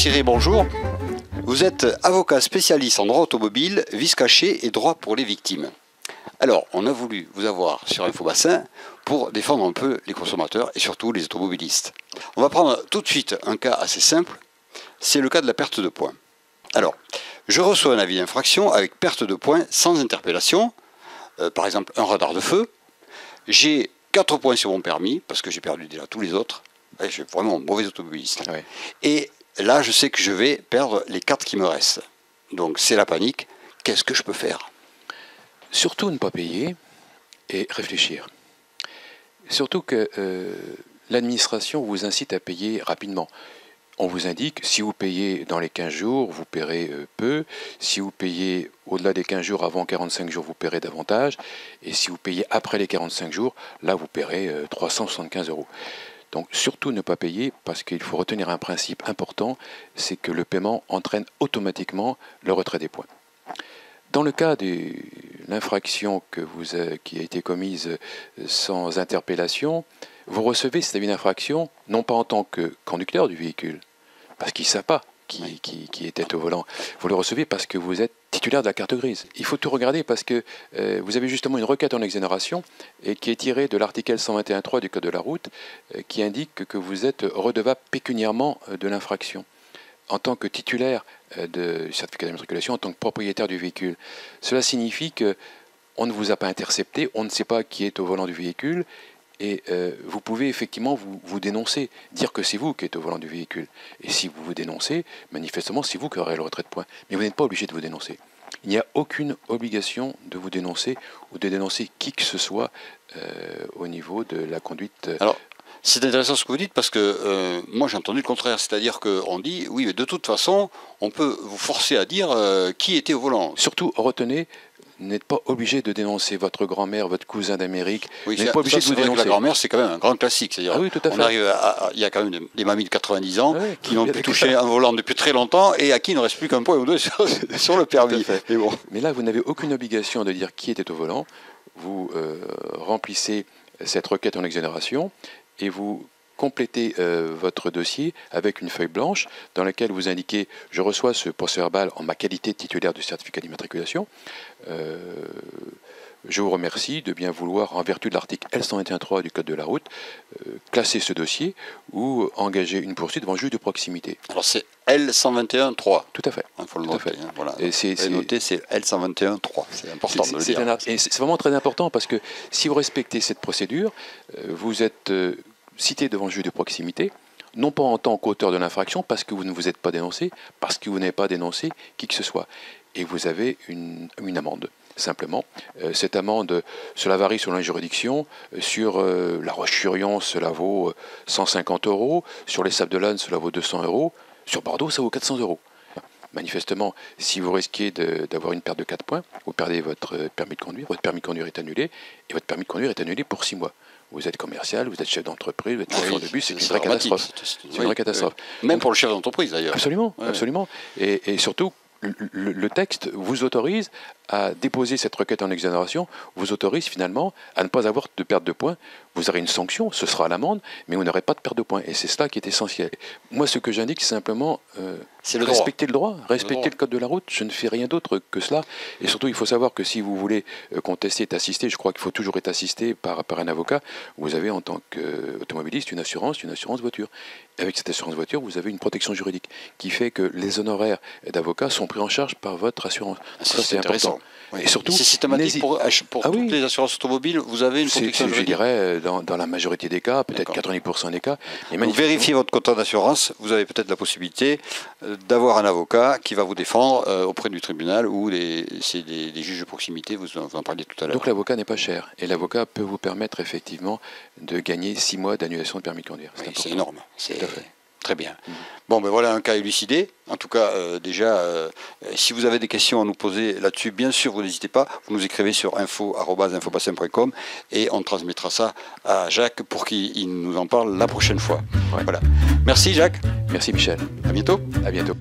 Cyril, bonjour. Vous êtes avocat spécialiste en droit automobile, vice caché et droit pour les victimes. Alors, on a voulu vous avoir sur InfoBassin pour défendre un peu les consommateurs et surtout les automobilistes. On va prendre tout de suite un cas assez simple, c'est le cas de la perte de points. Alors, je reçois un avis d'infraction avec perte de points sans interpellation, par exemple un radar de feu. J'ai 4 points sur mon permis, parce que j'ai perdu déjà tous les autres. Je suis vraiment un mauvais automobiliste. Oui. Et là, je sais que je vais perdre les 4 qui me restent. Donc c'est la panique. Qu'est-ce que je peux faire ? Surtout ne pas payer et réfléchir. Surtout que l'administration vous incite à payer rapidement. On vous indique, si vous payez dans les 15 jours, vous paierez peu. Si vous payez au-delà des 15 jours, avant 45 jours, vous paierez davantage. Et si vous payez après les 45 jours, là, vous paierez 375 €. Donc, surtout ne pas payer, parce qu'il faut retenir un principe important, c'est que le paiement entraîne automatiquement le retrait des points. Dans le cas de l'infraction qui a été commise sans interpellation, vous recevez cet avis d'infraction, non pas en tant que conducteur du véhicule, parce qu'il ne sait pas qui était au volant. Vous le recevez parce que vous êtes titulaire de la carte grise. Il faut tout regarder parce que vous avez justement une requête en exonération et qui est tirée de l'article 121.3 du Code de la route qui indique que vous êtes redevable pécuniairement de l'infraction en tant que titulaire de certificat d'immatriculation, en tant que propriétaire du véhicule. Cela signifie qu'on ne vous a pas intercepté, on ne sait pas qui est au volant du véhicule, et vous pouvez effectivement vous dénoncer, dire que c'est vous qui êtes au volant du véhicule. Et si vous vous dénoncez, manifestement, c'est vous qui aurez le retrait de points. Mais vous n'êtes pas obligé de vous dénoncer. Il n'y a aucune obligation de vous dénoncer ou de dénoncer qui que ce soit au niveau de la conduite. Alors, c'est intéressant ce que vous dites parce que moi j'ai entendu le contraire, c'est-à-dire qu'on dit oui mais de toute façon on peut vous forcer à dire qui était au volant. Surtout retenez, n'êtes pas obligé de dénoncer votre grand-mère, votre cousin d'Amérique. Oui, n'êtes pas obligé de vous dénoncer. La grand-mère c'est quand même un grand classique, c'est-à-dire oui, tout à fait. Il y a quand même des mamies de 90 ans qui n'ont plus touché un volant depuis très longtemps et à qui il ne reste plus qu'un point ou deux sur le permis. Mais, bon. Mais là vous n'avez aucune obligation de dire qui était au volant. Vous remplissez cette requête en exonération et vous complétez votre dossier avec une feuille blanche dans laquelle vous indiquez « Je reçois ce procès-verbal en ma qualité de titulaire du certificat d'immatriculation. Je vous remercie de bien vouloir, en vertu de l'article L121.3 du Code de la route, classer ce dossier ou engager une poursuite devant le juge de proximité. » Alors c'est L121.3. Tout à fait. Il faut le noter. Hein, voilà. C'est noté, c'est L121.3. C'est important de le dire. C'est vraiment très important parce que si vous respectez cette procédure, vous êtes cité devant le juge de proximité, non pas en tant qu'auteur de l'infraction, parce que vous ne vous êtes pas dénoncé, parce que vous n'avez pas dénoncé qui que ce soit. Et vous avez une amende, simplement. Cette amende, cela varie selon les juridictions. Sur la Roche-sur-Yon, cela vaut 150 €. Sur les Sables d'Olonne, cela vaut 200 €. Sur Bordeaux, ça vaut 400 €. Manifestement, si vous risquez d'avoir une perte de 4 points, vous perdez votre permis de conduire, votre permis de conduire est annulé, et votre permis de conduire est annulé pour 6 mois. Vous êtes commercial, vous êtes chef d'entreprise, vous êtes chauffeur de bus, c'est une vraie catastrophe. C'est une vraie catastrophe. Même pour le chef d'entreprise d'ailleurs. Absolument, absolument. Et surtout, le texte vous autorise à déposer cette requête en exonération, vous autorise finalement à ne pas avoir de perte de points. Vous aurez une sanction, ce sera l'amende, mais vous n'aurez pas de perte de points. Et c'est cela qui est essentiel. Moi, ce que j'indique, c'est simplement respecter le droit, respecter le code de la route. Je ne fais rien d'autre que cela. Et surtout, il faut savoir que si vous voulez contester, être assisté, je crois qu'il faut toujours être assisté par un avocat. Vous avez en tant qu'automobiliste une assurance voiture. Et avec cette assurance voiture, vous avez une protection juridique qui fait que les honoraires d'avocat sont pris en charge par votre assurance. Ça, c'est important. Oui. Et surtout, c'est systématique pour toutes les assurances automobiles, vous avez une protection juridique. Je dirais dans la majorité des cas, peut-être 90% des cas. Vous vérifiez votre contrat d'assurance, vous avez peut-être la possibilité d'avoir un avocat qui va vous défendre auprès du tribunal ou c'est des juges de proximité, vous en parliez tout à l'heure. Donc l'avocat n'est pas cher et l'avocat peut vous permettre effectivement de gagner 6 mois d'annulation de permis de conduire. C'est énorme. Très bien. Bon, ben voilà un cas élucidé. En tout cas, déjà, si vous avez des questions à nous poser là-dessus, bien sûr, vous n'hésitez pas. Vous nous écrivez sur info@infobassin.com et on transmettra ça à Jacques pour qu'il nous en parle la prochaine fois. Ouais. Voilà. Merci Jacques. Merci Michel. À bientôt. À bientôt.